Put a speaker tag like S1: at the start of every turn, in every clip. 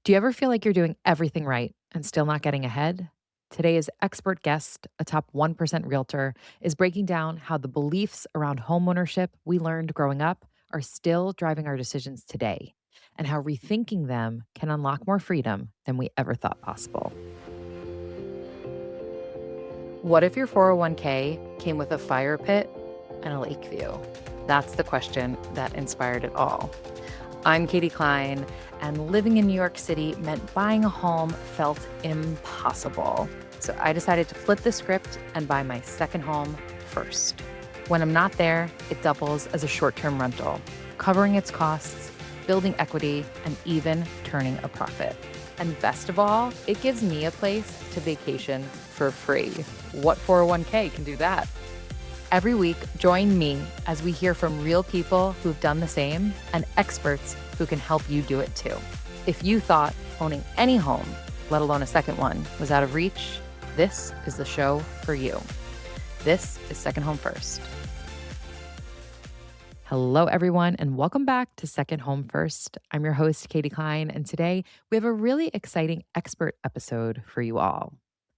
S1: Do you ever feel like you're doing everything right and still not getting ahead? Today's expert guest, a top 1% realtor, is breaking down how the beliefs around homeownership we learned growing up are still driving our decisions today, and how rethinking them can unlock more freedom than we ever thought possible. What if your 401k came with a fire pit and a lake view? That's the question that inspired it all. I'm Katie Klein, and living in New York City meant buying a home felt impossible. So I decided to flip the script and buy my second home first. When I'm not there, it doubles as a short-term rental, covering its costs, building equity, and even turning a profit. And best of all, it gives me a place to vacation for free. What 401k can do that? Every week, join me as we hear from real people who've done the same and experts who can help you do it too. If you thought owning any home, let alone a second one, was out of reach, this is the show for you. This is Second Home First. Hello, everyone, and welcome back to Second Home First. I'm your host, Katie Klein, and today we have a really exciting expert episode for you all.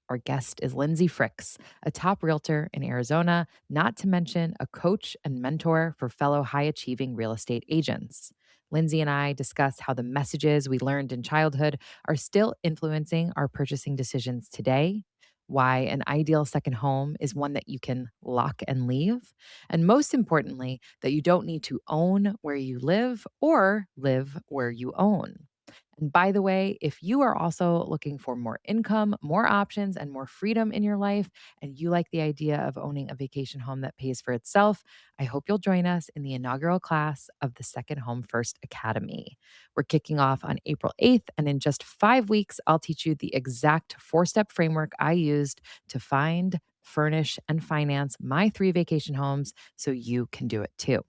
S1: Our guest is Lindsay Fricks, a top realtor in Arizona, not to mention a coach and mentor for fellow high achieving real estate agents. Lindsay and I discuss how the messages we learned in childhood are still influencing our purchasing decisions today, why an ideal second home is one that you can lock and leave, and most importantly, that you don't need to own where you live or live where you own. And by the way, if you are also looking for more income, more options, and more freedom in your life, and you like the idea of owning a vacation home that pays for itself, I hope you'll join us in the inaugural class of the Second Home First Academy. We're kicking off on April 8th, and in just 5 weeks, I'll teach you the exact 4-step framework I used to find, furnish, and finance my 3 vacation homes so you can do it too.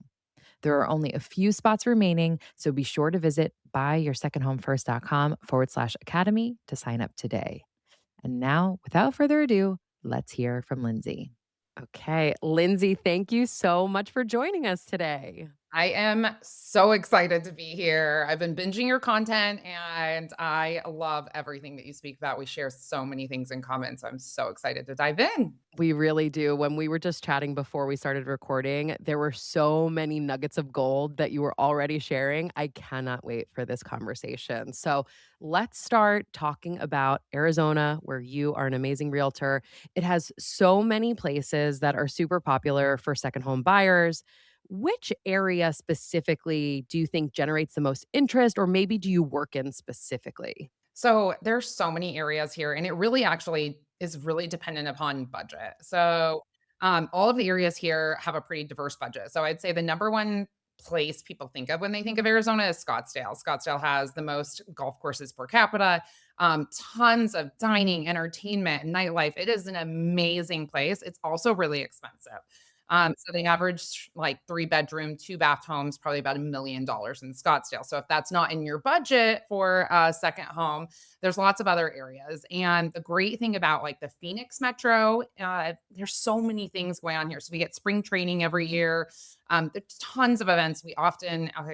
S1: There are only a few spots remaining, so be sure to visit buyyoursecondhomefirst.com/academy to sign up today. And now, without further ado, let's hear from Lindsay. Okay, Lindsay, thank you so much for joining us today.
S2: I am so excited to be here. I've been binging your content and I love everything that you speak about. We share so many things in common. So I'm so excited to dive in.
S1: We really do. When we were just chatting before we started recording, there were so many nuggets of gold that you were already sharing. I cannot wait for this conversation. So, let's start talking about Arizona, where you are an amazing realtor. It has so many places that are super popular for second home buyers. Which area specifically do you think generates the most interest, or maybe do you work in specifically?
S2: So there's so many areas here, and it really actually is really dependent upon budget. All of the areas here have a pretty diverse budget. So I'd say the number one place people think of when they think of Arizona is Scottsdale. Scottsdale has the most golf courses per capita, tons of dining, entertainment, nightlife. It is an amazing place. It's also really expensive. So the average like 3 bedroom, 2 bath homes, probably about $1 million in Scottsdale. So if that's not in your budget for a second home, there's lots of other areas. And the great thing about like the Phoenix metro, there's so many things going on here. So we get spring training every year. There's tons of events. I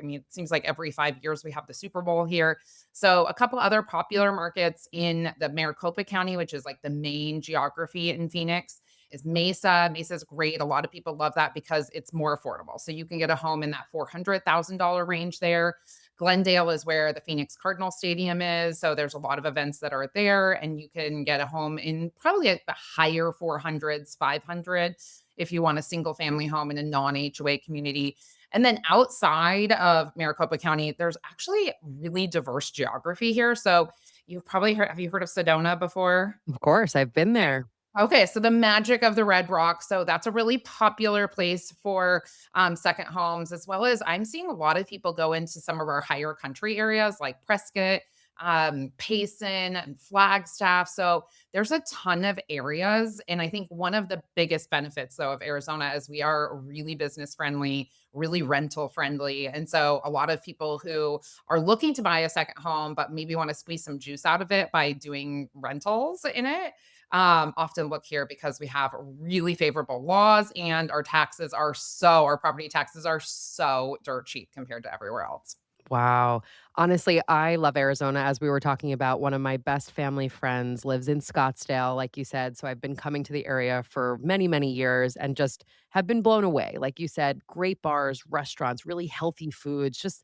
S2: mean, it seems like every 5 years we have the Super Bowl here. So a couple other popular markets in the Maricopa County, which is like the main geography in Phoenix, is Mesa. Mesa is great. A lot of people love that because it's more affordable. So you can get a home in that $400,000 range there. Glendale is where the Phoenix Cardinal Stadium is. So there's a lot of events that are there, and you can get a home in probably at the higher 400s, 500 if you want a single family home in a non HOA community. And then outside of Maricopa County, there's actually really diverse geography here. So you've probably heard, have you heard of Sedona before?
S1: Of course, I've been there.
S2: Okay, so the magic of the Red Rock. So that's a really popular place for second homes, as well as I'm seeing a lot of people go into some of our higher country areas like Prescott, Payson, and Flagstaff. So there's a ton of areas. And I think one of the biggest benefits, though, of Arizona is we are really business friendly, really rental friendly. And so a lot of people who are looking to buy a second home, but maybe want to squeeze some juice out of it by doing rentals in it often look here because we have really favorable laws and our property taxes are so dirt cheap compared to everywhere else.
S1: Wow. Honestly, I love Arizona. As we were talking about, one of my best family friends lives in Scottsdale, like you said. So I've been coming to the area for many, many years and just have been blown away. Like you said, great bars, restaurants, really healthy foods.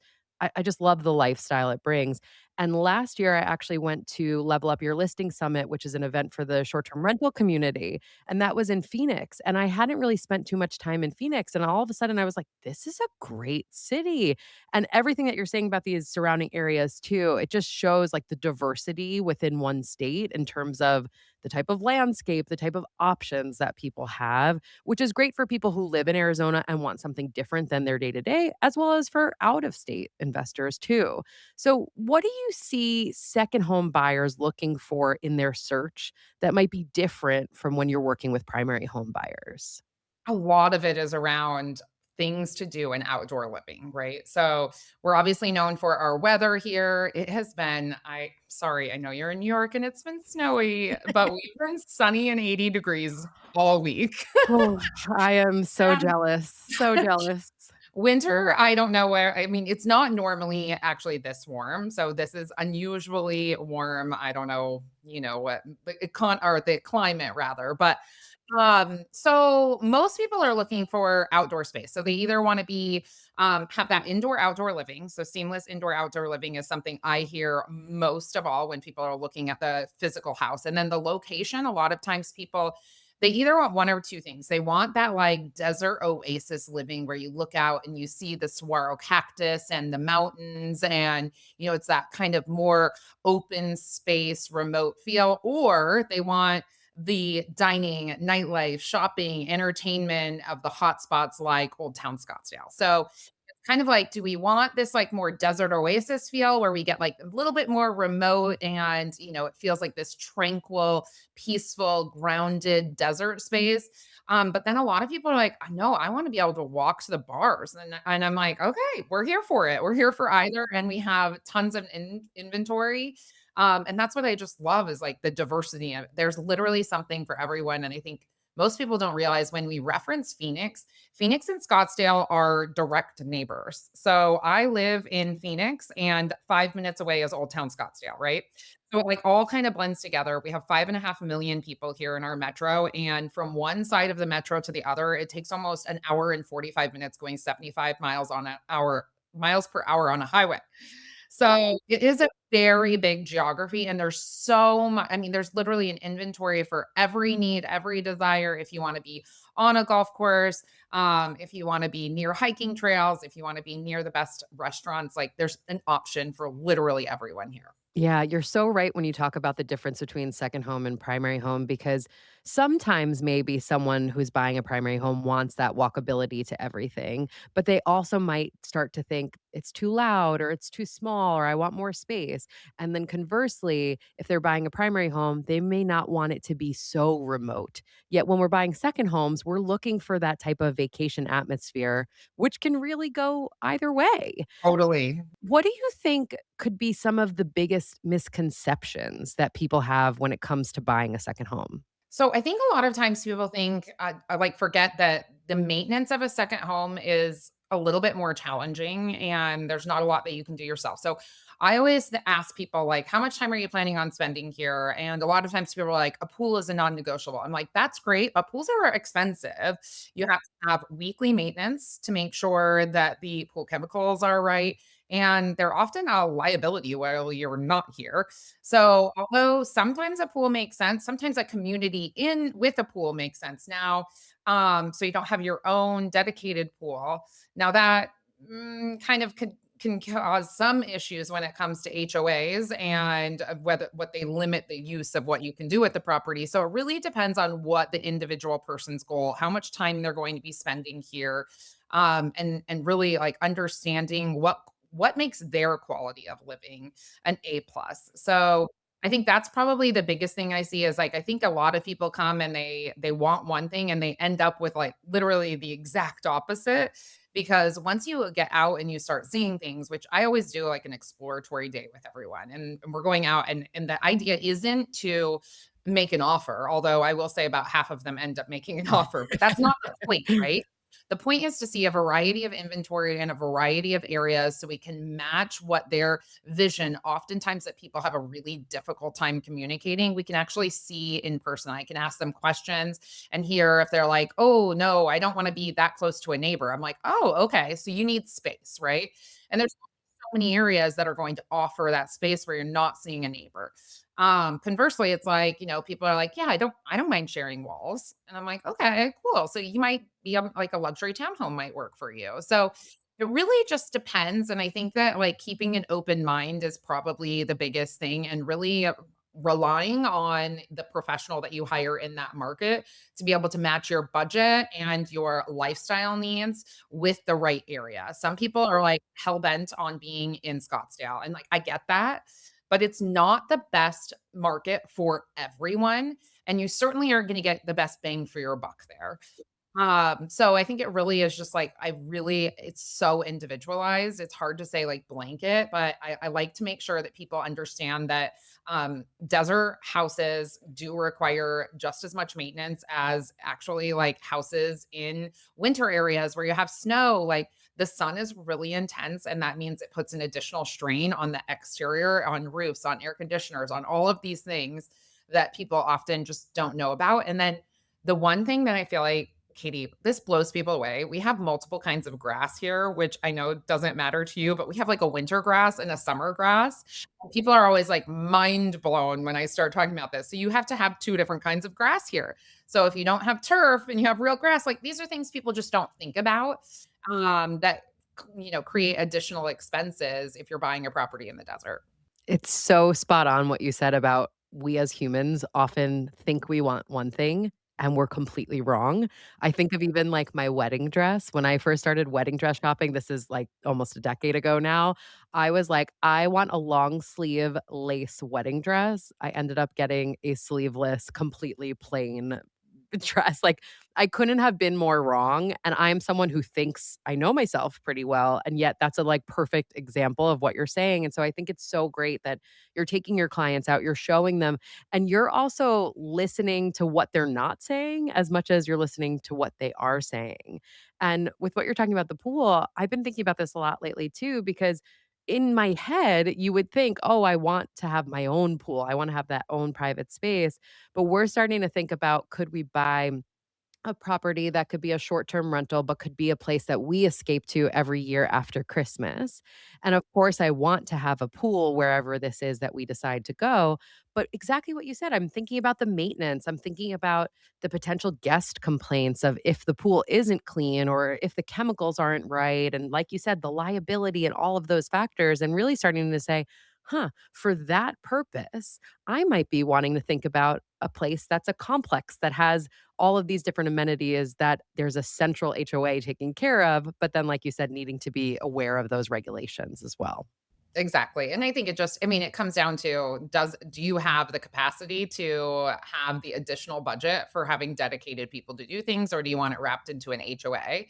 S1: I just love the lifestyle it brings. And last year, I actually went to Level Up Your Listing Summit, which is an event for the short term rental community. And that was in Phoenix. And I hadn't really spent too much time in Phoenix. And all of a sudden, I was like, this is a great city. And everything that you're saying about these surrounding areas too, it just shows like the diversity within one state in terms of the type of landscape, the type of options that people have, which is great for people who live in Arizona and want something different than their day to day, as well as for out of state investors too. So, what do you see second home buyers looking for in their search that might be different from when you're working with primary home buyers?
S2: A lot of it is around things to do in outdoor living, right? So, we're obviously known for our weather here. It has been I know you're in New York and it's been snowy, but we've been sunny and 80 degrees all week.
S1: Oh, I am so jealous, so jealous.
S2: Winter, I don't know where I mean, it's not normally actually this warm, so this is unusually warm. I don't know, what the climate rather, but so most people are looking for outdoor space. So they either want to be have that indoor outdoor living. So seamless indoor outdoor living is something I hear most of all when people are looking at the physical house. And then the location, a lot of times people they either want one or two things. They want that like desert oasis living where you look out and you see the saguaro cactus and the mountains and it's that kind of more open space remote feel, or they want the dining, nightlife, shopping, entertainment of the hotspots like Old Town Scottsdale. So it's kind of like, do we want this like more desert oasis feel where we get like a little bit more remote and it feels like this tranquil, peaceful, grounded desert space? But then a lot of people are like, no, I want to be able to walk to the bars. And I'm like, okay, we're here for it. We're here for either. And we have tons of inventory. And that's what I just love is like the diversity of it. There's literally something for everyone. And I think most people don't realize when we reference Phoenix and Scottsdale are direct neighbors. So I live in Phoenix and 5 minutes away is Old Town Scottsdale, right? So it like all kind of blends together. We have 5.5 million people here in our metro. And from one side of the metro to the other, it takes almost an hour and 45 minutes going 75 miles per hour on a highway. So, it is a very big geography, and there's so much. I mean, there's literally an inventory for every need, every desire, if you wanna be on a golf course, if you wanna be near hiking trails, if you wanna be near the best restaurants, like, there's an option for literally everyone here.
S1: Yeah, you're so right when you talk about the difference between second home and primary home because sometimes maybe someone who's buying a primary home wants that walkability to everything, but they also might start to think it's too loud or it's too small or I want more space. And then conversely, if they're buying a primary home, they may not want it to be so remote. Yet when we're buying second homes, we're looking for that type of vacation atmosphere, which can really go either way.
S2: Totally.
S1: What do you think could be some of the biggest misconceptions that people have when it comes to buying a second home?
S2: So I think a lot of times people think, like, forget that the maintenance of a second home is a little bit more challenging and there's not a lot that you can do yourself. So I always ask people, like, how much time are you planning on spending here? And a lot of times people are like, a pool is a non negotiable. I'm like, that's great, but pools are expensive. You have to have weekly maintenance to make sure that the pool chemicals are right. And they're often a liability while you're not here. So, although sometimes a pool makes sense, sometimes a community in with a pool makes sense. Now, so you don't have your own dedicated pool. Now that kind of can cause some issues when it comes to HOAs and whether what they limit the use of what you can do with the property. So it really depends on what the individual person's goal, how much time they're going to be spending here, and really like understanding what makes their quality of living an A plus. So I think that's probably the biggest thing I see is like I think a lot of people come and they want one thing and they end up with like literally the exact opposite because once you get out and you start seeing things, which I always do like an exploratory day with everyone and we're going out and the idea isn't to make an offer, although I will say about half of them end up making an offer, but that's not the point, right? The point is to see a variety of inventory in a variety of areas so we can match what their vision, oftentimes that people have a really difficult time communicating, we can actually see in person. I can ask them questions and hear if they're like, "Oh, no, I don't wanna be that close to a neighbor." I'm like, "Oh, okay, so you need space," right? And there's so many areas that are going to offer that space where you're not seeing a neighbor. Conversely, it's like, people are like, "Yeah, I don't mind sharing walls." And I'm like, "Okay, cool." So you might be like a luxury townhome might work for you. So it really just depends. And I think that like keeping an open mind is probably the biggest thing and really relying on the professional that you hire in that market to be able to match your budget and your lifestyle needs with the right area. Some people are like hell bent on being in Scottsdale. And like, I get that, but it's not the best market for everyone. And you certainly are going to get the best bang for your buck there. So I think it really is just like it's so individualized. It's hard to say like blanket, but I like to make sure that people understand that desert houses do require just as much maintenance as actually like houses in winter areas where you have snow. Like the sun is really intense, and that means it puts an additional strain on the exterior, on roofs, on air conditioners, on all of these things that people often just don't know about. And then the one thing that I feel like, Katie, this blows people away. We have multiple kinds of grass here, which I know doesn't matter to you, but we have like a winter grass and a summer grass. And people are always like mind blown when I start talking about this. So you have to have two different kinds of grass here. So if you don't have turf and you have real grass, like these are things people just don't think about that create additional expenses if you're buying a property in the desert.
S1: It's so spot on what you said about we as humans often think we want one thing and we're completely wrong. I think of even like my wedding dress. When I first started wedding dress shopping, this is like almost a decade ago now. I was like, I want a long sleeve lace wedding dress. I ended up getting a sleeveless, completely plain dress. Like, I couldn't have been more wrong, and I'm someone who thinks I know myself pretty well, and yet that's a, like, perfect example of what you're saying, and so I think it's so great that you're taking your clients out, you're showing them, and you're also listening to what they're not saying as much as you're listening to what they are saying. And with what you're talking about the pool, I've been thinking about this a lot lately too because in my head, you would think, "Oh, I want to have my own pool. I wanna have that own private space." But we're starting to think about could we buy a property that could be a short-term rental, but could be a place that we escape to every year after Christmas. And of course, I want to have a pool wherever this is that we decide to go. But exactly what you said, I'm thinking about the maintenance. I'm thinking about the potential guest complaints of if the pool isn't clean or if the chemicals aren't right. And like you said, the liability and all of those factors, and really starting to say, huh, for that purpose, I might be wanting to think about a place that's a complex that has all of these different amenities that there's a central HOA taking care of, but then, like you said, needing to be aware of those regulations as well.
S2: Exactly, and I think I mean, it comes down to do you have the capacity to have the additional budget for having dedicated people to do things, or do you want it wrapped into an HOA?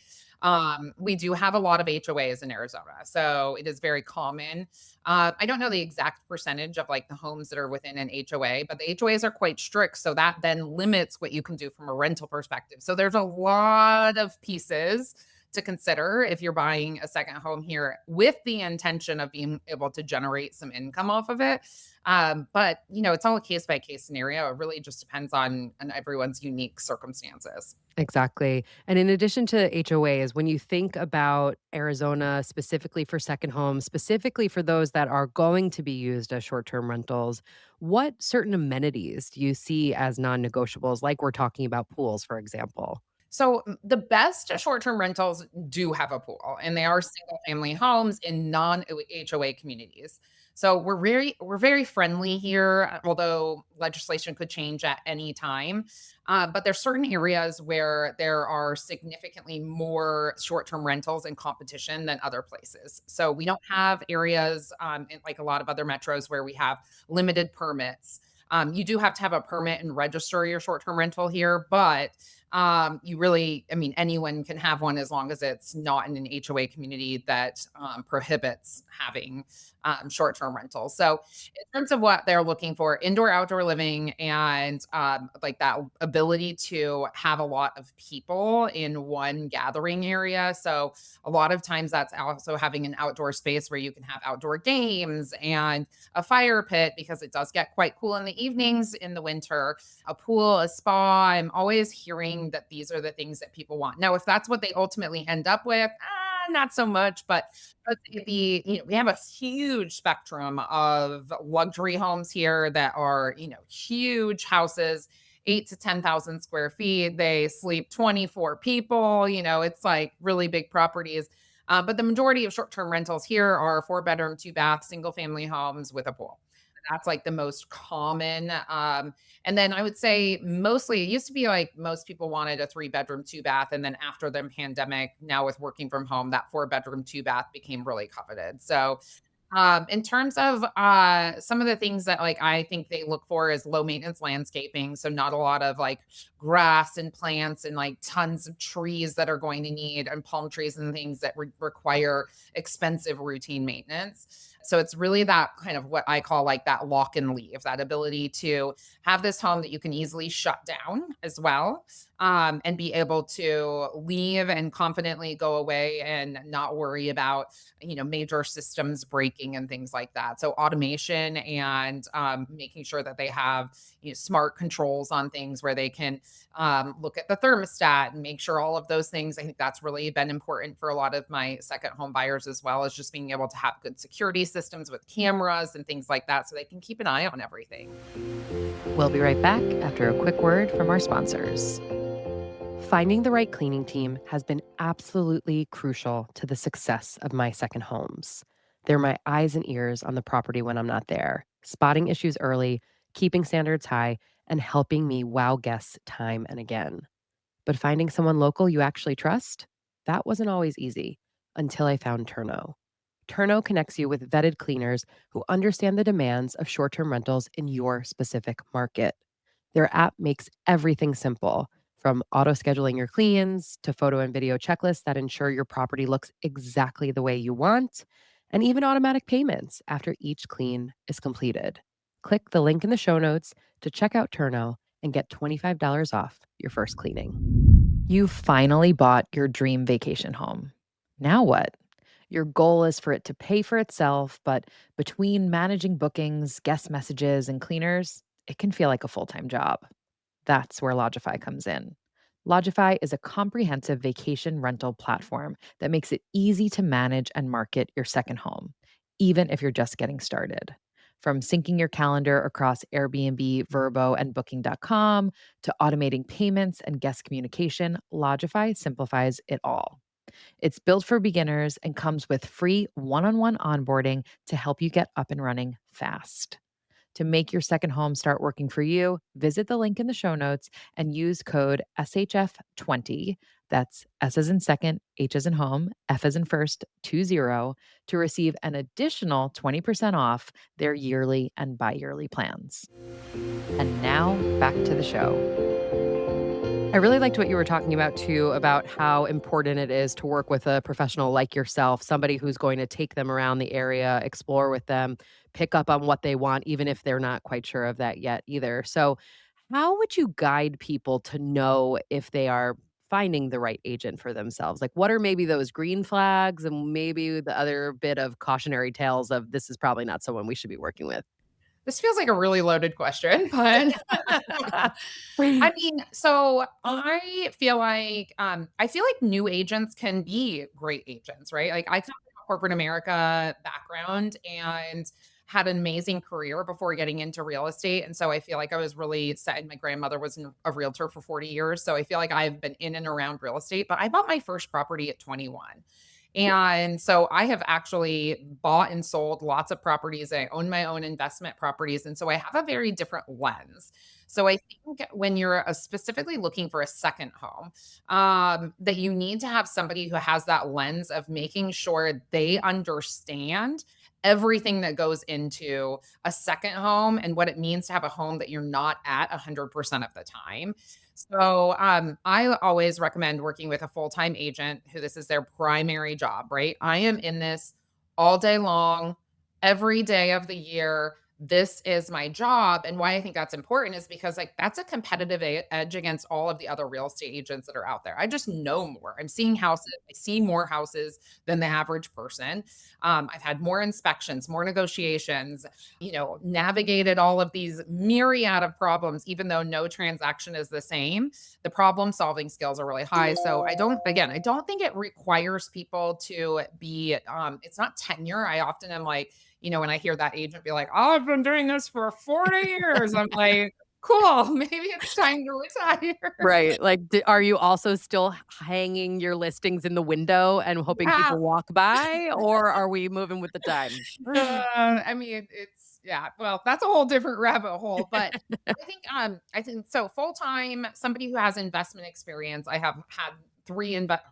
S2: We do have a lot of HOAs in Arizona, so it is very common. I don't know the exact percentage of, like, the homes that are within an HOA, but the HOAs are quite strict, so that then limits what you can do from a rental perspective. So there's a lot of pieces to consider if you're buying a second home here with the intention of being able to generate some income off of it. But it's all a case by case scenario. It really just depends on everyone's unique circumstances.
S1: Exactly. And in addition to HOAs, when you think about Arizona specifically for second homes, specifically for those that are going to be used as short term rentals, what certain amenities do you see as non negotiables? Like we're talking about pools, for example.
S2: So the best short-term rentals do have a pool, and they are single-family homes in non-HOA communities. So we're very friendly here, although legislation could change at any time. But there's certain areas where there are significantly more short-term rentals and competition than other places. So we don't have areas in like a lot of other metros where we have limited permits. You do have to have a permit and register your short-term rental here, but you really, I mean, anyone can have one as long as it's not in an HOA community that prohibits having short-term rentals. So, in terms of what they're looking for, indoor outdoor living and like that ability to have a lot of people in one gathering area. So, a lot of times that's also having an outdoor space where you can have outdoor games and a fire pit because it does get quite cool in the evenings in the winter, a pool, a spa. I'm always hearing that these are the things that people want. Now, if that's what they ultimately end up with, not so much, but we have a huge spectrum of luxury homes here that are, huge houses, 8 to 10,000 square feet. They sleep 24 people, it's like really big properties. But the majority of short-term rentals here are 4 bedroom, 2 bath, single family homes with a pool. That's like the most common. And then I would say mostly it used to be like most people wanted a 3 bedroom, 2 bath. And then after the pandemic, now with working from home, that 4 bedroom, 2 bath became really coveted. So in terms of some of the things that like I think they look for is low maintenance landscaping. So not a lot of like grass and plants and like tons of trees that are going to need and palm trees and things that require expensive routine maintenance. So it's really that kind of what I call like that lock and leave, that ability to have this home that you can easily shut down as well, and be able to leave and confidently go away and not worry about major systems breaking and things like that. So automation and making sure that they have smart controls on things where they can look at the thermostat and make sure all of those things. I think that's really been important for a lot of my second home buyers as well as just being able to have good security systems with cameras and things like that so they can keep an eye on everything.
S1: We'll be right back after a quick word from our sponsors. Finding the right cleaning team has been absolutely crucial to the success of my second homes. They're my eyes and ears on the property when I'm not there, spotting issues early, keeping standards high, and helping me wow guests time and again. But finding someone local you actually trust, that wasn't always easy until I found Turno. Turno connects you with vetted cleaners who understand the demands of short term rentals in your specific market. Their app makes everything simple, from auto scheduling your cleans to photo and video checklists that ensure your property looks exactly the way you want, and even automatic payments after each clean is completed. Click the link in the show notes to check out Turno and get $25 off your first cleaning. You finally bought your dream vacation home. Now what? Your goal is for it to pay for itself, but between managing bookings, guest messages, and cleaners, it can feel like a full time job. That's where Logify comes in. Logify is a comprehensive vacation rental platform that makes it easy to manage and market your second home, even if you're just getting started. From syncing your calendar across Airbnb, Vrbo, and Booking.com to automating payments and guest communication, Logify simplifies it all. It's built for beginners and comes with free one on one onboarding to help you get up and running fast. To make your second home start working for you, visit the link in the show notes and use code SHF20. That's S as in second, H as in home, F as in first, 20 to receive an additional 20% off their yearly and bi yearly plans. And now back to the show. I really liked what you were talking about too, about how important it is to work with a professional like yourself, somebody who's going to take them around the area, explore with them, pick up on what they want, even if they're not quite sure of that yet either. So, how would you guide people to know if they are finding the right agent for themselves? Like, what are maybe those green flags and maybe the other bit of cautionary tales of this is probably not someone we should be working with?
S2: This feels like a really loaded question, but I mean, so I feel like new agents can be great agents, right? Like I come from a corporate America background and had an amazing career before getting into real estate. And so I feel like I was really set. My grandmother was a realtor for 40 years. So I feel like I've been in and around real estate, but I bought my first property at 21. And so I have actually bought and sold lots of properties. I own my own investment properties. And so I have a very different lens. So I think when you're specifically looking for a second home, that you need to have somebody who has that lens of making sure they understand everything that goes into a second home and what it means to have a home that you're not at 100% of the time. So, I always recommend working with a full-time agent who this is their primary job, right? I am in this all day long, every day of the year. This is my job. And why I think that's important is because, like, that's a competitive edge against all of the other real estate agents that are out there. I just know more. I'm seeing houses, I see more houses than the average person. I've had more inspections, more negotiations, navigated all of these myriad of problems, even though no transaction is the same. The problem solving skills are really high. So I don't think it requires people to be, it's not tenure. I often am like, when I hear that agent be like, oh, I've been doing this for 40 years, I'm like, cool, maybe it's time to retire.
S1: Right, like, are you also still hanging your listings in the window and hoping
S2: Yeah.
S1: people walk by, or are we moving with the times?
S2: I mean, it's yeah, well, that's a whole different rabbit hole, but I think so full-time, somebody who has investment experience. I have had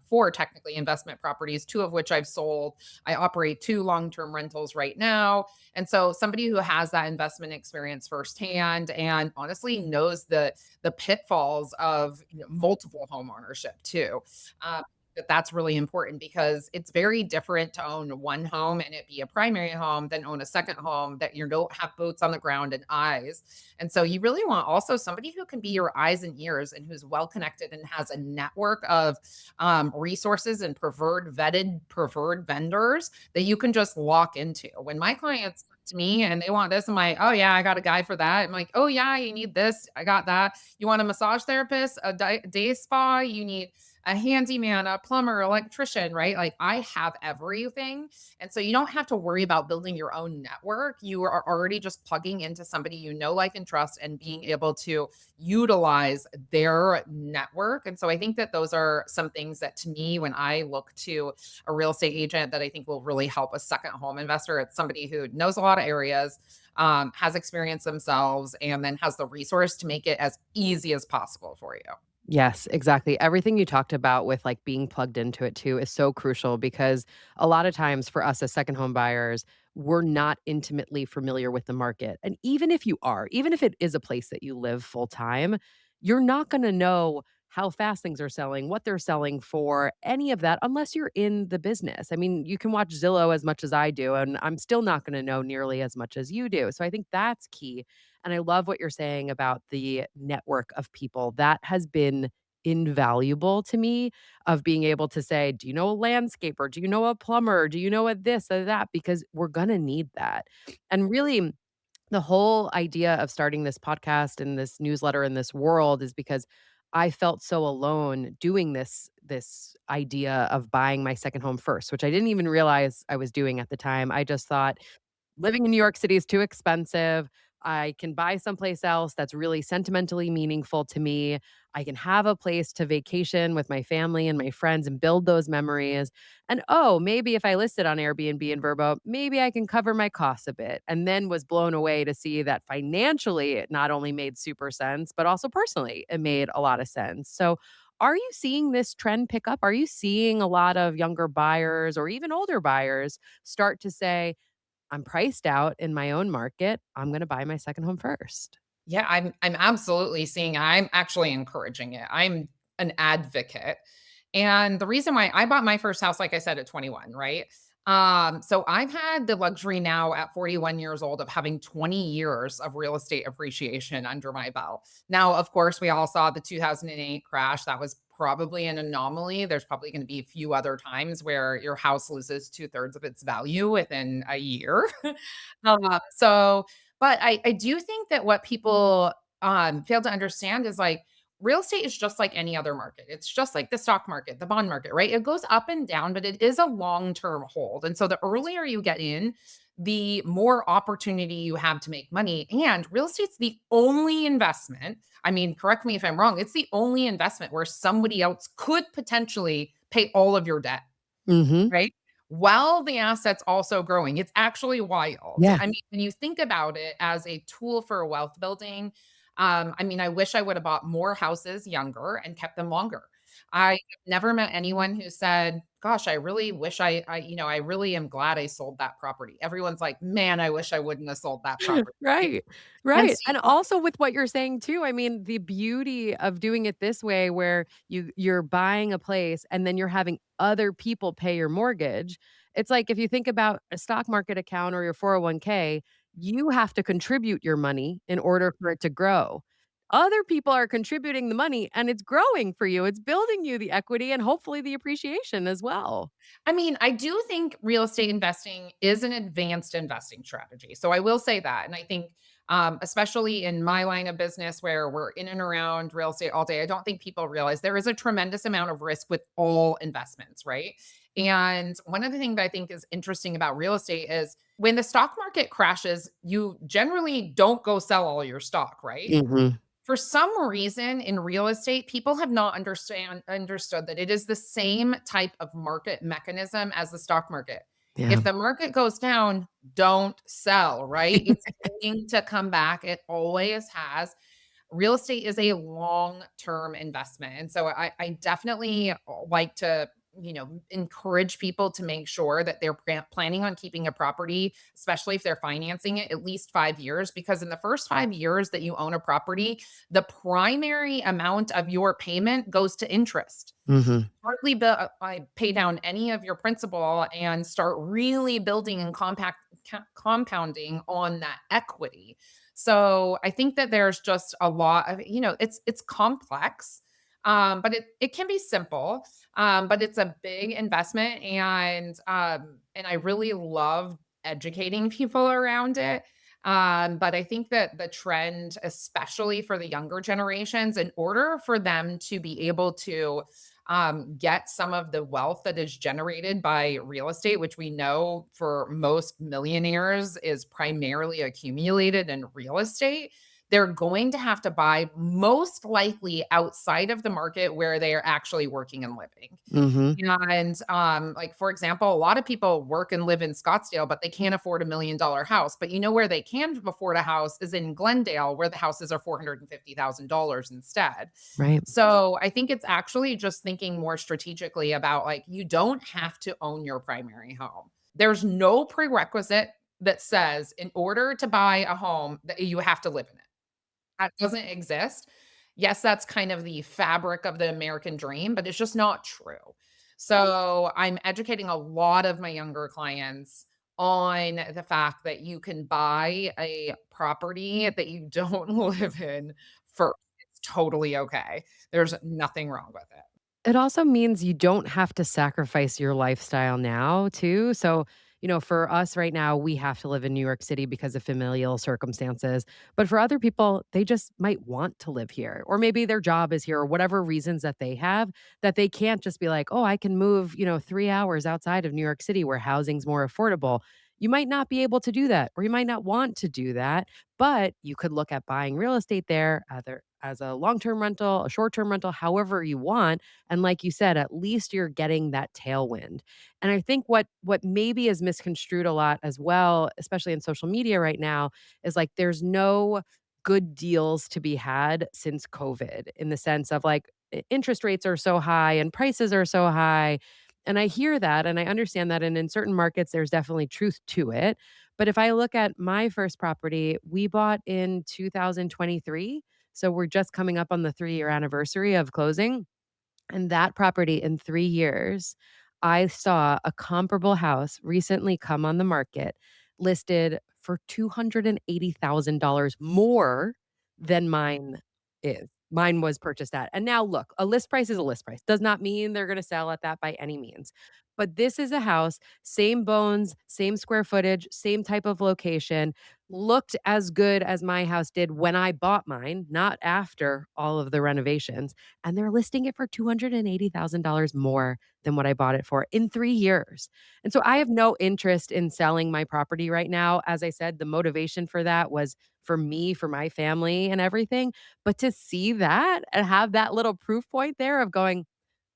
S2: 4 technically investment properties, 2 of which I've sold. I operate 2 long-term rentals right now. And so somebody who has that investment experience firsthand and honestly knows the pitfalls of, multiple home ownership too. That's really important because it's very different to own one home and it be a primary home than own a second home that you don't have boots on the ground and eyes. And so you really want also somebody who can be your eyes and ears and who's well connected and has a network of resources and preferred vendors that you can just walk into. When my clients come to me and they want this, I'm like, oh yeah, I got a guy for that. I'm like, oh yeah, you need this, I got that. You want a massage therapist, a day spa, you need a handyman, a plumber, electrician, right? Like I have everything. And so you don't have to worry about building your own network. You are already just plugging into somebody you know, like, and trust and being able to utilize their network. And so I think that those are some things that to me, when I look to a real estate agent that I think will really help a second home investor, it's somebody who knows a lot of areas, has experience themselves, and then has the resource to make it as easy as possible for you.
S1: Yes, exactly. Everything you talked about with, like, being plugged into it too is so crucial because a lot of times for us as second home buyers, we're not intimately familiar with the market. And even if you are, even if it is a place that you live full time, you're not gonna know how fast things are selling, what they're selling for, any of that unless you're in the business. I mean, you can watch Zillow as much as I do, and I'm still not gonna know nearly as much as you do. So I think that's key. And I love what you're saying about the network of people. That has been invaluable to me of being able to say, "Do you know a landscaper? Do you know a plumber? Do you know a this or that?" Because we're gonna need that. And really, the whole idea of starting this podcast and this newsletter in this world is because I felt so alone doing this idea of buying my second home first, which I didn't even realize I was doing at the time. I just thought living in New York City is too expensive. I can buy someplace else that's really sentimentally meaningful to me. I can have a place to vacation with my family and my friends and build those memories. And oh, maybe if I listed on Airbnb in Verbo, maybe I can cover my costs a bit. And then was blown away to see that financially it not only made super sense, but also personally it made a lot of sense. So, are you seeing this trend pick up? Are you seeing a lot of younger buyers or even older buyers start to say, I'm priced out in my own market. I'm gonna buy my second home first.
S2: Yeah, I'm absolutely seeing I'm actually encouraging it. I'm an advocate. And the reason why I bought my first house, like I said, at 21, right? So I've had the luxury now at 41 years old of having 20 years of real estate appreciation under my belt. Now, of course, we all saw the 2008 crash. That was probably an anomaly. There's probably going to be a few other times where your house loses 2/3 of its value within a year. So but I do think that what people, fail to understand is, like, real estate is just like any other market. It's just like the stock market, the bond market, right? It goes up and down, but it is a long-term hold, and so the earlier you get in, the more opportunity you have to make money, and real estate's the only investment, I mean, correct me if I'm wrong, it's the only investment where somebody else could potentially pay all of your debt.
S1: Mhm.
S2: Right? While the asset's also growing. It's actually wild.
S1: Yeah.
S2: I mean, when you think about it as a tool for wealth building, I mean, I wish I would have bought more houses younger and kept them longer. I have never met anyone who said, gosh, I really wish I really am glad I sold that property. Everyone's like, "Man, I wish I wouldn't have sold that property." Right?
S1: Right,
S2: And
S1: right, and
S2: so
S1: also with what you're saying too, I mean, the beauty of doing it this way where you're buying a place and then you're having other people pay your mortgage. It's like if you think about a stock market account or your 401k, you have to contribute your money in order for it to grow. Other people are contributing the money and it's growing for you. It's building you the equity and hopefully the appreciation as well.
S2: I mean, I do think real estate investing is an advanced investing strategy. So I will say that. And I think, especially in my line of business where we're in and around real estate all day, I don't think people realize there is a tremendous amount of risk with all investments, right? And one of the things that I think is interesting about real estate is when the stock market crashes, you generally don't go sell all your stock, right?
S1: Mhm.
S2: For some reason in real estate, people have not understood that it is the same type of market mechanism as the stock market.
S1: Yeah.
S2: If the market goes down, don't sell, right? It's going to come back. It always has. Real estate is a long-term investment. And so I definitely like to, encourage people to make sure that they're planning on keeping a property, especially if they're financing it at least 5 years, because in the first 5 years that you own a property, the primary amount of your payment goes to interest.
S1: Mhm.
S2: Partly I pay down any of your principal and start really building and compounding on that equity. So I think that there's just a lot of, it's complex, but it can be simple, but it's a big investment, and I really love educating people around it. But I think that the trend, especially for the younger generations, in order for them to be able to get some of the wealth that is generated by real estate, which we know for most millionaires is primarily accumulated in real estate. They're going to have to buy most likely outside of the market where they are actually working and living.
S1: Mhm.
S2: And, like, for example, a lot of people work and live in Scottsdale, but they can't afford $1 million house. But you know where they can afford a house is in Glendale, where the houses are $450,000 instead.
S1: Right.
S2: So I think it's actually just thinking more strategically about, like, you don't have to own your primary home. There's no prerequisite that says in order to buy a home that you have to live in it. That doesn't exist. Yes, that's kind of the fabric of the American dream, but it's just not true. So, I'm educating a lot of my younger clients on the fact that you can buy a property that you don't live in for it's totally okay. There's nothing wrong with it.
S1: It also means you don't have to sacrifice your lifestyle now, too. So, for us right now, we have to live in New York City because of familial circumstances. But for other people, they just might want to live here, or maybe their job is here, or whatever reasons that they have, that they can't just be like, oh, I can move, 3 hours outside of New York City where housing's more affordable. You might not be able to do that, or you might not want to do that, but you could look at buying real estate there, either as a long term rental, a short term rental, however you want, and like you said, at least you're getting that tailwind. And I think what maybe is misconstrued a lot as well, especially in social media right now, is like there's no good deals to be had since COVID in the sense of like interest rates are so high and prices are so high. And I hear that and I understand that. And in certain markets, there's definitely truth to it. But if I look at my first property, we bought in 2023. So we're just coming up on the 3-year anniversary of closing, and that property in 3 years, I saw a comparable house recently come on the market listed for $280,000 more than mine is. Mine was purchased at. And now look, a list price is a list price. Does not mean they're gonna sell at that by any means. But this is a house, same bones, same square footage, same type of location, looked as good as my house did when I bought mine, not after all of the renovations, and they're listing it for $280,000 more than what I bought it for in 3 years. And so I have no interest in selling my property right now. As I said, the motivation for that was for me, for my family and everything. But to see that and have that little proof point there of going,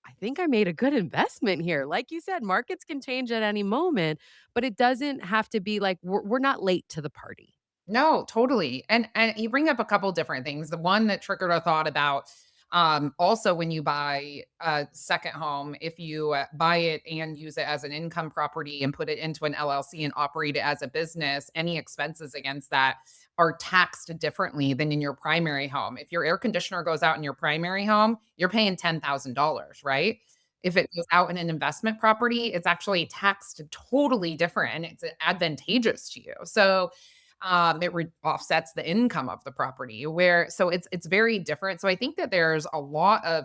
S1: I think I made a good investment here. Like you said, markets can change at any moment, but it doesn't have to be like we're not late to the party.
S2: No, totally. And you bring up a couple different things. The one that triggered a thought about Also, when you buy a second home, if you buy it and use it as an income property and put it into an LLC and operate it as a business, any expenses against that are taxed differently than in your primary home. If your air conditioner goes out in your primary home, you're paying $10,000, right? If it goes out in an investment property, it's actually taxed totally different and it's advantageous to you. So offsets the income of the property where so it's very different. So I think that there's a lot of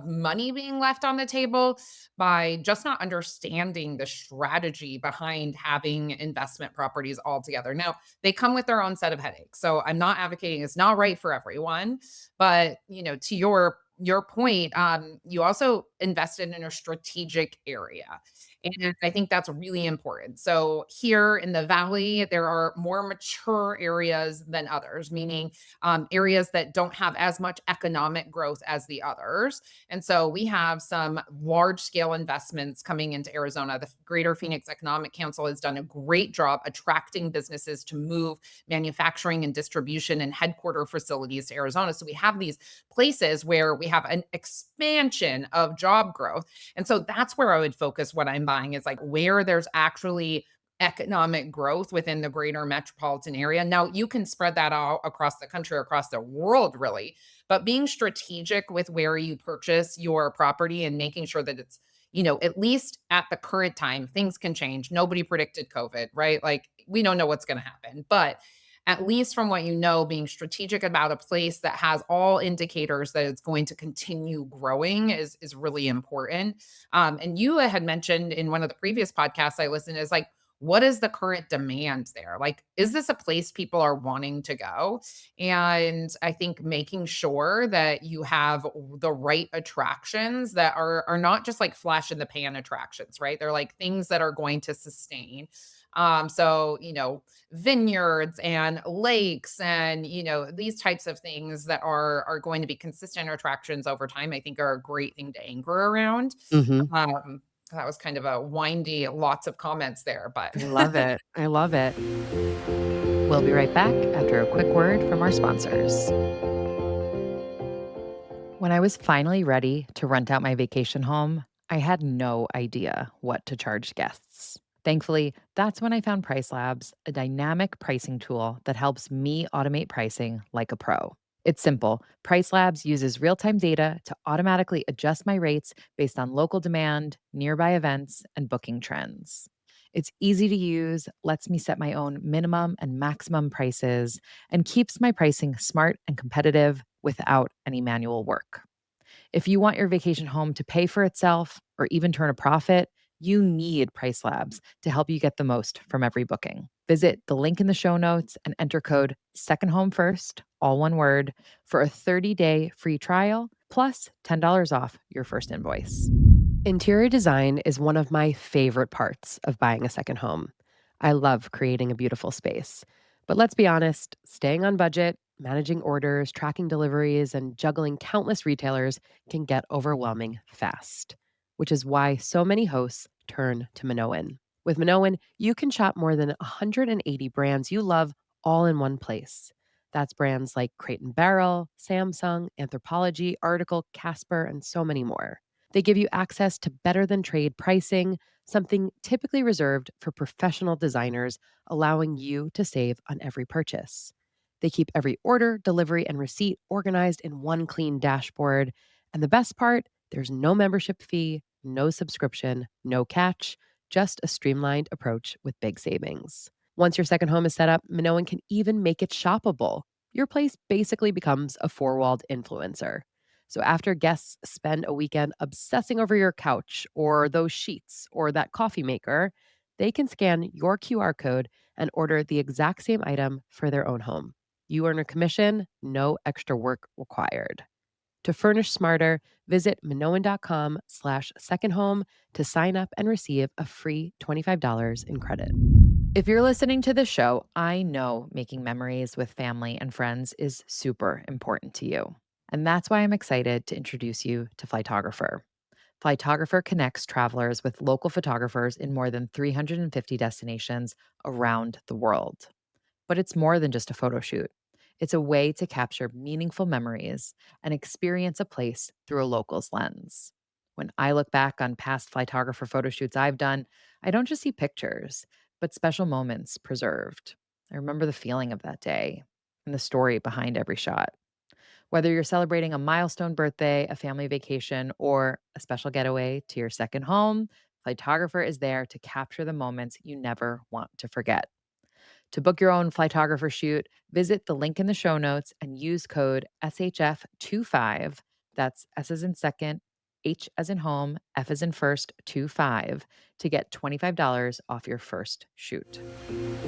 S2: money being left on the table by just not understanding the strategy behind having investment properties altogether. Now, they come with their own set of headaches. So I'm not advocating it's not right for everyone, but to your point, you also invested in a strategic area. And I think that's really important. So here in the valley, there are more mature areas than others, meaning areas that don't have as much economic growth as the others. And so we have some large scale investments coming into Arizona. The Greater Phoenix Economic Council has done a great job attracting businesses to move manufacturing and distribution and headquarter facilities to Arizona. So we have these places where we have an expansion of job growth. And so that's where I would focus what I'm buying is like where there's actually economic growth within the greater metropolitan area. Now, you can spread that out across the country, across the world, really, but being strategic with where you purchase your property and making sure that it's, at least at the current time, things can change. Nobody predicted COVID, right? Like we don't know what's going to happen, but at least from what you know, being strategic about a place that has all indicators that it's going to continue growing is really important. And you had mentioned in one of the previous podcasts I listened is like, what is the current demand there? Like, is this a place people are wanting to go? And I think making sure that you have the right attractions that are not just like flash in the pan attractions, right? They're like things that are going to sustain. So vineyards and lakes and these types of things that are going to be consistent attractions over time, I think are a great thing to anchor around.
S1: Mhm.
S2: um that was kind of a windy lots of comments there, but
S1: I love it. I love it. We'll be right back after a quick word from our sponsors. When I was finally ready to rent out my vacation home, I had no idea what to charge guests. Thankfully, that's when I found Price Labs, a dynamic pricing tool that helps me automate pricing like a pro. It's simple. Price Labs uses real time data to automatically adjust my rates based on local demand, nearby events, and booking trends. It's easy to use, lets me set my own minimum and maximum prices, and keeps my pricing smart and competitive without any manual work. If you want your vacation home to pay for itself or even turn a profit, you need Price Labs to help you get the most from every booking. Visit the link in the show notes and enter code Second Home First, all one word, for a 30-day free trial plus $10 off your first invoice. Interior design is one of my favorite parts of buying a second home. I love creating a beautiful space. But let's be honest, staying on budget, managing orders, tracking deliveries, and juggling countless retailers can get overwhelming fast, which is why so many hosts turn to Minoan. With Minoan, you can shop more than 180 brands you love all in one place. That's brands like Crate and Barrel, Samsung, Anthropologie, Article, Casper, and so many more. They give you access to better than trade pricing, something typically reserved for professional designers, allowing you to save on every purchase. They keep every order, delivery, and receipt organized in one clean dashboard. And the best part, there's no membership fee, no subscription, no catch, just a streamlined approach with big savings. Once your second home is set up, Minoan can even make it shoppable. Your place basically becomes a four-walled influencer. So after guests spend a weekend obsessing over your couch or those sheets or that coffee maker, they can scan your QR code and order the exact same item for their own home. You earn a commission, no extra work required. To furnish smarter, visit minoan.com/second home to sign up and receive a free $25 in credit. If you're listening to this show, I know making memories with family and friends is super important to you. And that's why I'm excited to introduce you to Flightographer. Flightographer connects travelers with local photographers in more than 350 destinations around the world. But it's more than just a photo shoot. It's a way to capture meaningful memories and experience a place through a local's lens. When I look back on past flytographer photo shoots I've done, I don't just see pictures, but special moments preserved. I remember the feeling of that day and the story behind every shot. Whether you're celebrating a milestone birthday, a family vacation, or a special getaway to your second home, Flightographer is there to capture the moments you never want to forget. To book your own Flightographer shoot, visit the link in the show notes and use code SHF25. That's S as in second, H as in home, F as in first, 25 to get $25 off your first shoot.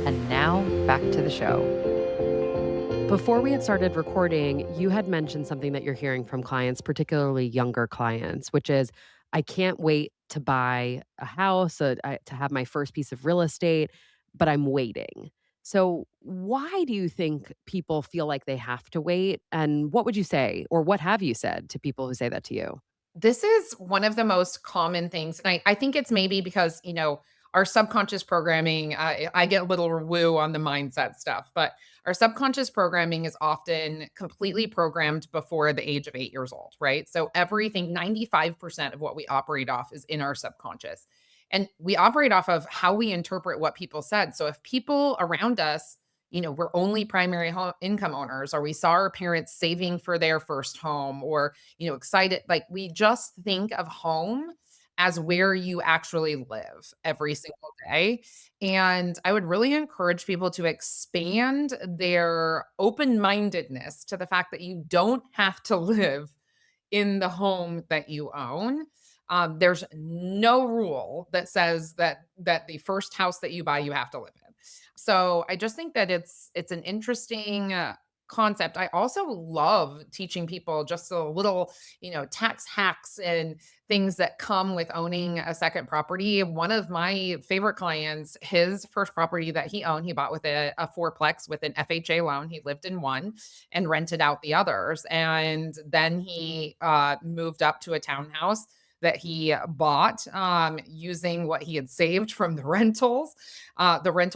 S1: And now back to the show.
S3: Before we had started recording, you had mentioned something that you're hearing from clients, particularly younger clients, which is, I can't wait to buy a house, to have my first piece of real estate, but I'm waiting. So, why do you think people feel like they have to wait? And what would you say, or what have you said to people who say that to you?
S2: This is one of the most common things, and I think it's maybe because, our subconscious programming, I get a little woo on the mindset stuff, but our subconscious programming is often completely programmed before the age of 8 years old, right? So everything 95% of what we operate off is in our subconscious. And we operate off of how we interpret what people said. So if people around us, we're only primary income owners, or we saw our parents saving for their first home, or excited. Like, we just think of home as where you actually live every single day. And I would really encourage people to expand their open mindedness to the fact that you don't have to live in the home that you own. There's no rule that says that the first house that you buy you have to live in. So I just think that it's an interesting concept. I also love teaching people just a little, tax hacks and things that come with owning a second property. One of my favorite clients, his first property that he owned, he bought with a fourplex with an FHA loan. He lived in one and rented out the others. And then he moved up to a townhouse that he bought using what he had saved from the rental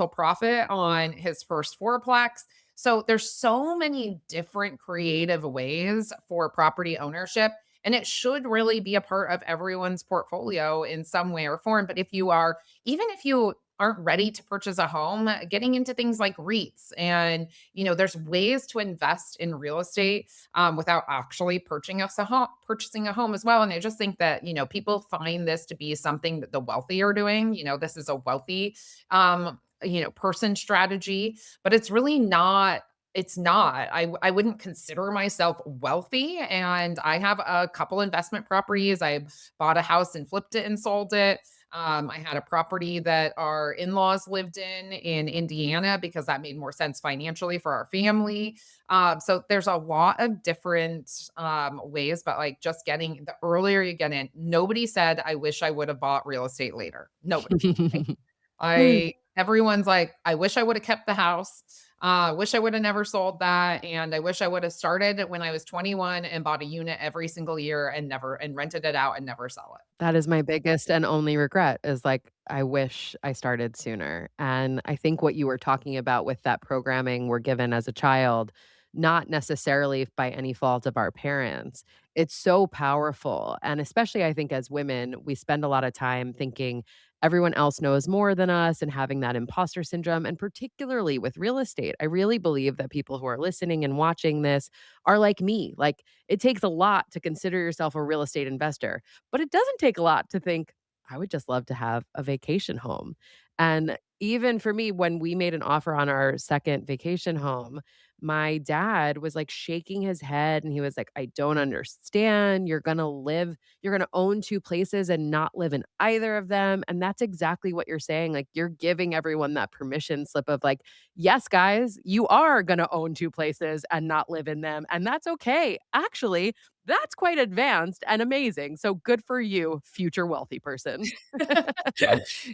S2: profit on his first fourplex. So there's so many different creative ways for property ownership, and it should really be a part of everyone's portfolio in some way or form. But even if you aren't ready to purchase a home, getting into things like REITs, and there's ways to invest in real estate without actually purchasing a home as well. And I just think that people find this to be something that the wealthy are doing. This is a wealthy person strategy, but it's really not. It's not. I wouldn't consider myself wealthy, and I have a couple investment properties. I bought a house and flipped it and sold it. I had a property that our in-laws lived in Indiana, because that made more sense financially for our family. So there's a lot of different ways, but like, just getting the earlier you get in. Nobody said, "I wish I would have bought real estate later." Nobody. I Everyone's like, "I wish I woulda kept the house. Wish I woulda never sold that, and I wish I woulda started when I was 21 and bought a unit every single year and rented it out and never sell it."
S3: That is my biggest and only regret is, like, I wish I started sooner, and I think what you were talking about with that programming we're given as a child, not necessarily by any fault of our parents, it's so powerful, and especially I think as women, we spend a lot of time thinking everyone else knows more than us and having that imposter syndrome, and particularly with real estate, I really believe that people who are listening and watching this are like me, like, it takes a lot to consider yourself a real estate investor. But it doesn't take a lot to think, I would just love to have a vacation home. And even for me, when we made an offer on our second vacation home, my dad was like shaking his head and he was like, I don't understand. You're going to own two places and not live in either of them. And that's exactly what you're saying. Like, you're giving everyone that permission slip of like, yes, guys, you are going to own two places and not live in them. And that's okay. Actually, that's quite advanced and amazing. So good for you, future wealthy person.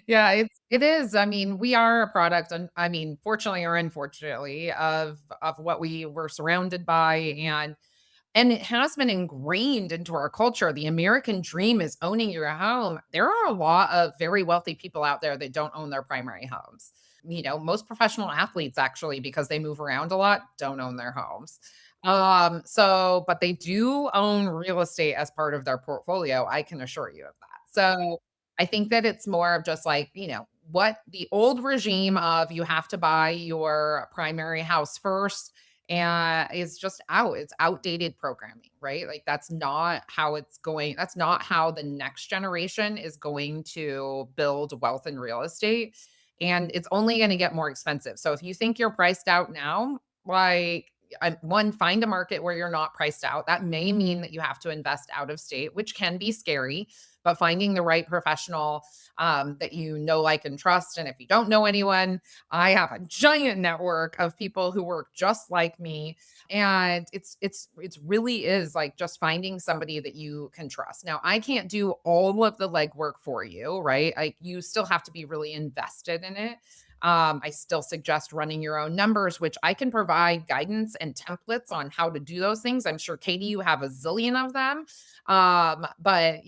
S2: Yeah, it is. I mean, we are a product, and I mean, fortunately or unfortunately, of what we were surrounded by, and it has been ingrained into our culture. The American dream is owning your home. There are a lot of very wealthy people out there that don't own their primary homes. Most professional athletes actually, because they move around a lot, don't own their homes. But they do own real estate as part of their portfolio. I can assure you of that. So I think that it's more of just like, what the old regime of you have to buy your primary house first and is just out. It's outdated programming, right? Like that's not how it's going. That's not how the next generation is going to build wealth in real estate. And it's only going to get more expensive. So if you think you're priced out now, like one, find a market where you're not priced out. That may mean that you have to invest out of state, which can be scary, but finding the right professional that you know, like, and trust. And if you don't know anyone, I have a giant network of people who work just like me. And it's really is like just finding somebody that you can trust. Now, I can't do all of the legwork for you, right? Like you still have to be really invested in it. I still suggest running your own numbers, which I can provide guidance and templates on how to do those things. I'm sure, Katie, you have a zillion of them. But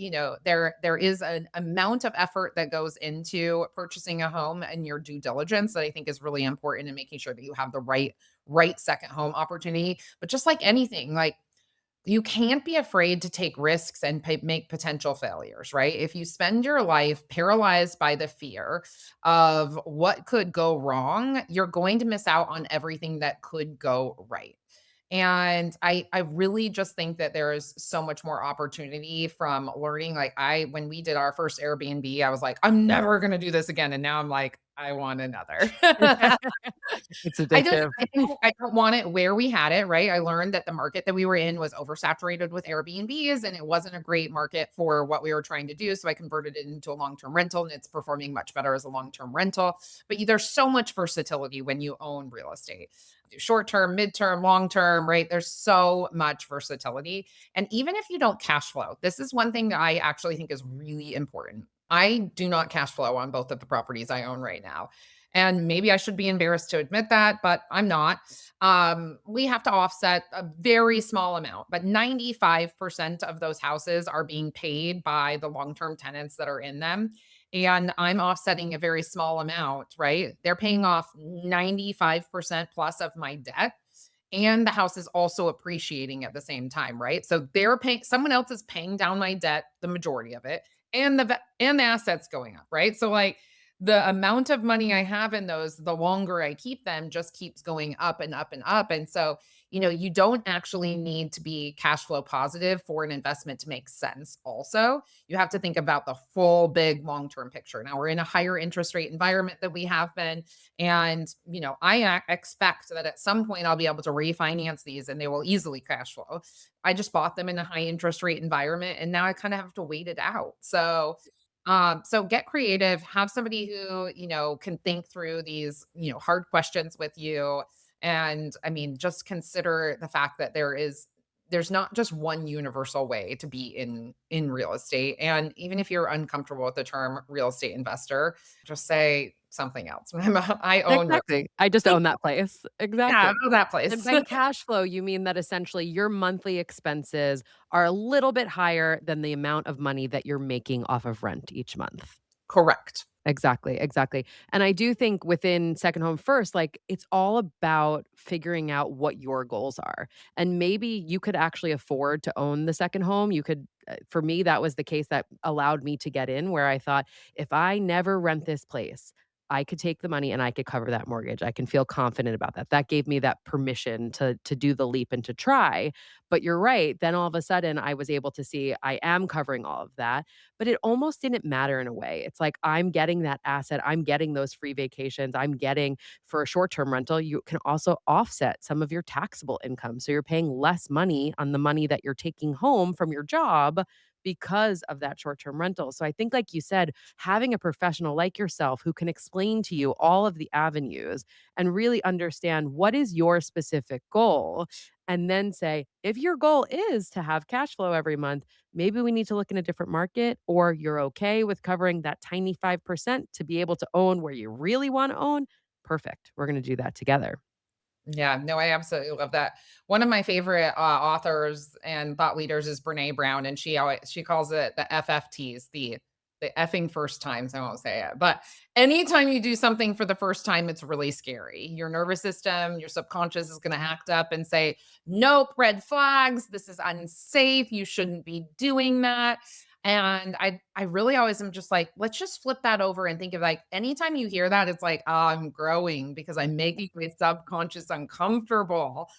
S2: there is an amount of effort that goes into purchasing a home and your due diligence that I think is really important in making sure that you have the right second home opportunity. But just like anything, like you can't be afraid to take risks and make potential failures, right? If you spend your life paralyzed by the fear of what could go wrong, you're going to miss out on everything that could go right. And I really just think that there is so much more opportunity from learning. Like when we did our first Airbnb, I was like, I'm never going to do this again. And now I'm like, I want another.
S3: It's
S2: I just
S3: addictive.
S2: I don't want it where we had it, right? I learned that the market that we were in was oversaturated with Airbnbs, and it wasn't a great market for what we were trying to do, so I converted it into a long-term rental, and it's performing much better as a long-term rental. But there's so much versatility when you own real estate. Do short-term, mid-term, long-term, right? There's so much versatility. And even if you don't cash flow, this is one thing that I actually think is really important. I do not cash flow on both of the properties I own right now. And maybe I should be embarrassed to admit that, but I'm not. We have to offset a very small amount, but 95% of those houses are being paid by the long term tenants that are in them. And I'm offsetting a very small amount, right? They're paying off 95% plus of my debt. And the house is also appreciating at the same time, right? So they're paying, someone else is paying down my debt, the majority of it, and the assets going up, right? So like the amount of money I have in those, the longer I keep them, just keeps going up and up and up. And so, you don't actually need to be cash flow positive for an investment to make sense. Also, you have to think about the full, big, long term picture. Now, we're in a higher interest rate environment that we have been. And, expect that at some point I'll be able to refinance these and they will easily cash flow. I just bought them in a high interest rate environment and now I kind of have to wait it out. So get creative, have somebody who, can think through these, hard questions with you. And I mean, just consider the fact that there's not just one universal way to be in real estate. And even if you're uncomfortable with the term real estate investor, just say something else. I own real
S3: Exactly. I just
S2: estate.
S3: own that place.
S2: Yeah, I
S3: Exactly.
S2: know that
S3: And
S2: place.
S3: by cash flow, you mean that essentially your monthly expenses are a little bit higher than the amount of money that you're making off of rent each month.
S2: Correct.
S3: Exactly, exactly. And I do think within Second Home First, like it's all about figuring out what your goals are. And maybe you could actually afford to own the second home. You could, for me, that was the case that allowed me to get in where I thought, if I never rent this place, I could take the money and I could cover that mortgage. I can feel confident about that. That gave me that permission to do the leap and to try. But you're right. Then all of a sudden I was able to see I am covering all of that, but it almost didn't matter in a way. It's like I'm getting that asset, I'm getting those free vacations, I'm getting for a short-term rental, you can also offset some of your taxable income. So you're paying less money on the money that you're taking home from your job because of that short-term rental. So I think like you said, having a professional like yourself who can explain to you all of the avenues and really understand what is your specific goal and then say, if your goal is to have cash flow every month, maybe we need to look in a different market, or you're okay with covering that tiny 5% to be able to own where you really want to own. Perfect. We're going to do that together.
S2: Yeah, no, I absolutely love that. One of my favorite authors and thought leaders is Brene Brown, and she calls it the FFTs, the the effing first times, I won't say it, but anytime you do something for the first time, it's really scary. Your nervous system, your subconscious is going to act up and say, nope, red flags. This is unsafe. You shouldn't be doing that. And I really always am just like, let's just flip that over and think of like anytime you hear that, it's like, oh, I'm growing because I'm making my subconscious uncomfortable.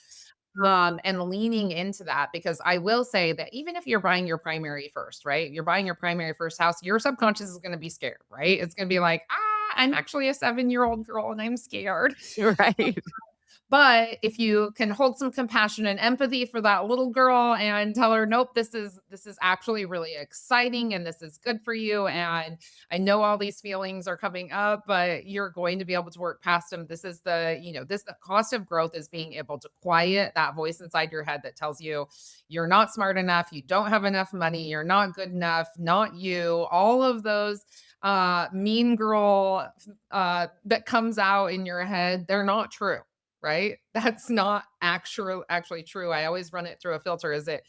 S2: And leaning into that because I will say that even if you're buying your primary first, right? You're buying your primary first house, your subconscious is going to be scared, right? It's going to be like, I'm actually a 7-year-old girl and I'm scared.
S3: Right.
S2: But if you can hold some compassion and empathy for that little girl and tell her, nope, this is actually really exciting and this is good for you. And I know all these feelings are coming up, but you're going to be able to work past them. This is the cost of growth is being able to quiet that voice inside your head that tells you you're not smart enough, you don't have enough money, you're not good enough, not you, all of those mean girl that comes out in your head, they're not true, right? That's not actually true. I always run it through a filter. Is it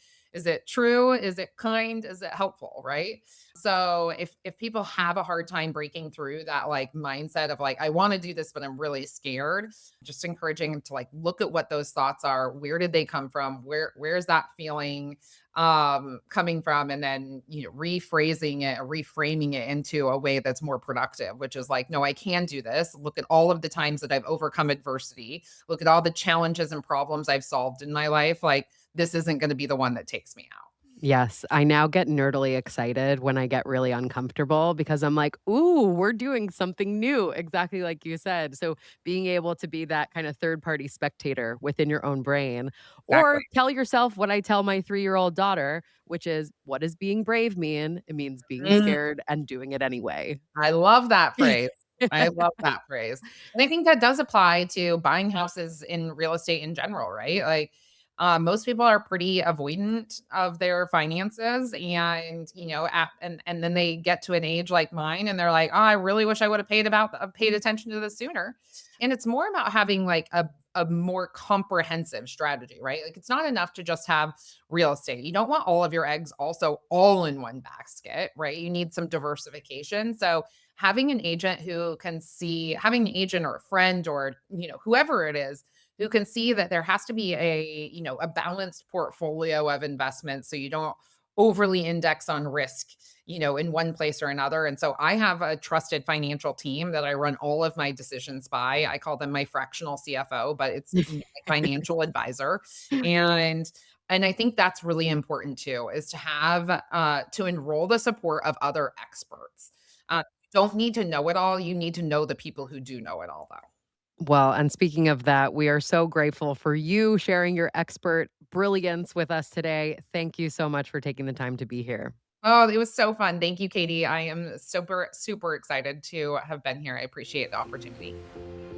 S2: true? Is it kind? Is it helpful, right? So if people have a hard time breaking through that like mindset of like I want to do this but I'm really scared, just encouraging them to like look at what those thoughts are. Where did they come from? Where's that feeling coming from, and then rephrasing it, reframing it into a way that's more productive, which is like, no, I can do this. Look at all of the times that I've overcome adversity. Look at all the challenges and problems I've solved in my life. Like, this isn't going to be the one that takes me out.
S3: Yes, I now get nerdily excited when I get really uncomfortable because I'm like, "Ooh, we're doing something new," exactly like you said. So, being able to be that kind of third-party spectator within your own brain, or
S2: Exactly.
S3: tell yourself what I tell my 3-year-old daughter, which is, "What does being brave mean? It means being
S2: Mm,
S3: scared and doing it anyway."
S2: I love that phrase. I love that phrase. And I think that does apply to buying houses in real estate in general, right? Like, most people are pretty avoidant of their finances and, and then they get to an age like mine and they're like, "Oh, I really wish I would have paid attention to this sooner." And it's more about having like a more comprehensive strategy, right? Like it's not enough to just have real estate. You don't want all of your eggs also all in one basket, right? You need some diversification. So having an agent who can see, having an agent or a friend or, whoever it is who can see that there has to be a balanced portfolio of investments so you don't overly index on risk, in one place or another. And so I have a trusted financial team that I run all of my decisions by. I call them my fractional CFO, but it's my financial advisor. And and I think that's really important too, is to have to enroll the support of other experts. You don't need to know it all. You need to know the people who do know it all, though.
S3: Well, and speaking of that, we are so grateful for you sharing your expert brilliance with us today. Thank you so much for taking the time to be here.
S2: Oh, it was so fun. Thank you, Katie. I am super, super excited to have been here. I appreciate the opportunity.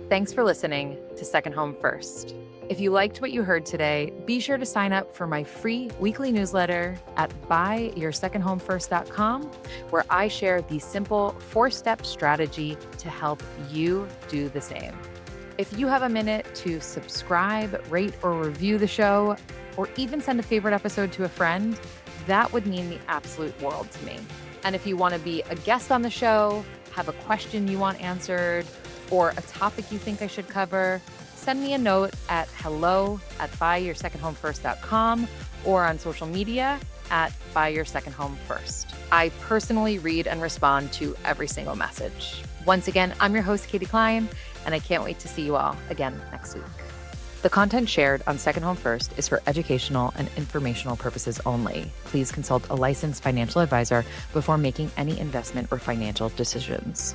S1: Thanks for listening to Second Home First. If you liked what you heard today, be sure to sign up for my free weekly newsletter at buyyoursecondhomefirst.com, where I share the simple 4-step strategy to help you do the same. If you have a minute to subscribe, rate, or review the show, or even send a favorite episode to a friend, that would mean the absolute world to me. And if you want to be a guest on the show, have a question you want answered, or a topic you think I should cover, send me a note at hello@buyyoursecondhomefirst.com or on social media at buyyoursecondhomefirst. I personally read and respond to every single message. Once again, I'm your host, Katie Klein, and I can't wait to see you all again next week. The content shared on Second Home First is for educational and informational purposes only. Please consult a licensed financial advisor before making any investment or financial decisions.